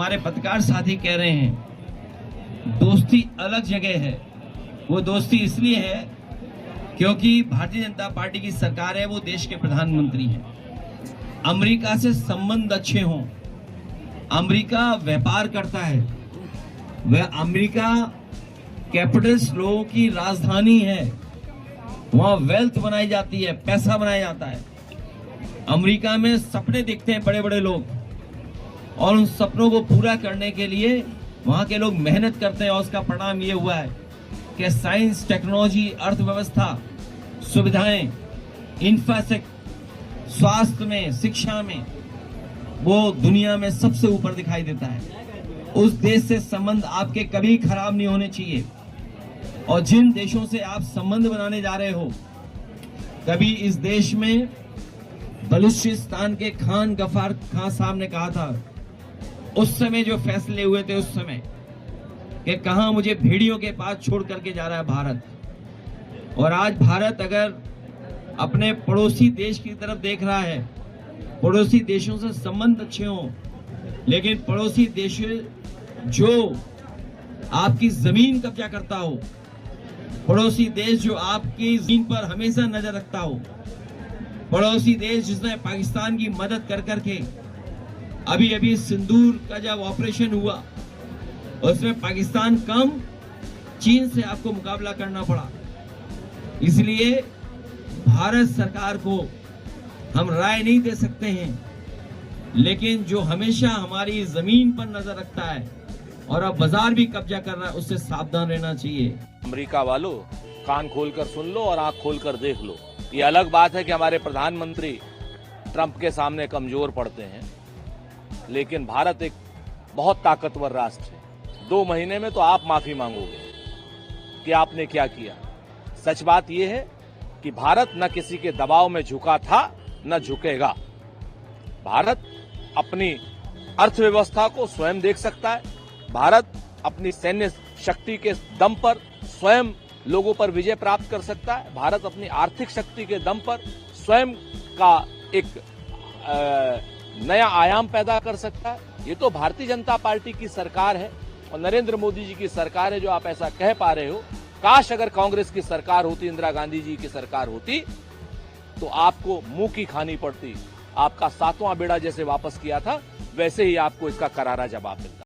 हमारे पत्रकार साथी कह रहे हैं दोस्ती अलग जगह है। वो दोस्ती इसलिए है क्योंकि भारतीय जनता पार्टी की सरकार है, वो देश के प्रधानमंत्री हैं। अमेरिका से संबंध अच्छे हों। अमेरिका व्यापार करता है, वह अमेरिका कैपिटलिस्ट लोगों की राजधानी है। वहां वेल्थ बनाई जाती है, पैसा बनाया जाता है। अमेरिका में सपने देखते हैं बड़े बड़े लोग, और उन सपनों को पूरा करने के लिए वहां के लोग मेहनत करते हैं। और उसका परिणाम ये हुआ है कि साइंस, टेक्नोलॉजी, अर्थव्यवस्था, सुविधाएं, इंफ्रास्ट्रक्चर, स्वास्थ्य में, शिक्षा में वो दुनिया में सबसे ऊपर दिखाई देता है। उस देश से संबंध आपके कभी खराब नहीं होने चाहिए। और जिन देशों से आप संबंध बनाने जा रहे हो, कभी इस देश में बलूचिस्तान के खान गफार खान साहब ने कहा था, उस समय जो फैसले हुए थे उस समय, कि कहां मुझे भेड़ियों के पास छोड़ करके जा रहा है भारत। और आज भारत अगर अपने पड़ोसी देश की तरफ देख रहा है, पड़ोसी देशों से संबंध अच्छे हों, लेकिन पड़ोसी देश जो आपकी जमीन कब्जा करता हो, पड़ोसी देश जो आपकी जमीन पर हमेशा नजर रखता हो, पड़ोसी देश जिसने पाकिस्तान की मदद कर करके अभी सिंदूर का जब ऑपरेशन हुआ उसमें पाकिस्तान कम, चीन से आपको मुकाबला करना पड़ा। इसलिए भारत सरकार को हम राय नहीं दे सकते हैं, लेकिन जो हमेशा हमारी जमीन पर नजर रखता है और अब बाजार भी कब्जा कर रहा है, उससे सावधान रहना चाहिए। अमेरिका वालों, कान खोलकर सुन लो और आंख खोलकर देख लो। ये अलग बात है कि हमारे प्रधानमंत्री ट्रंप के सामने कमजोर पड़ते हैं, लेकिन भारत एक बहुत ताकतवर राष्ट्र है। 2 महीने में तो आप माफी मांगोगे कि आपने क्या किया। सच बात यह है कि भारत न किसी के दबाव में झुका था, न झुकेगा। भारत अपनी अर्थव्यवस्था को स्वयं देख सकता है। भारत अपनी सैन्य शक्ति के दम पर स्वयं लोगों पर विजय प्राप्त कर सकता है। भारत अपनी आर्थिक शक्ति के दम पर स्वयं का एक नया आयाम पैदा कर सकता है। ये तो भारतीय जनता पार्टी की सरकार है और नरेंद्र मोदी जी की सरकार है जो आप ऐसा कह पा रहे हो। काश अगर कांग्रेस की सरकार होती, इंदिरा गांधी जी की सरकार होती, तो आपको मुंह की खानी पड़ती। आपका 7वां बेड़ा जैसे वापस किया था, वैसे ही आपको इसका करारा जवाब मिलता।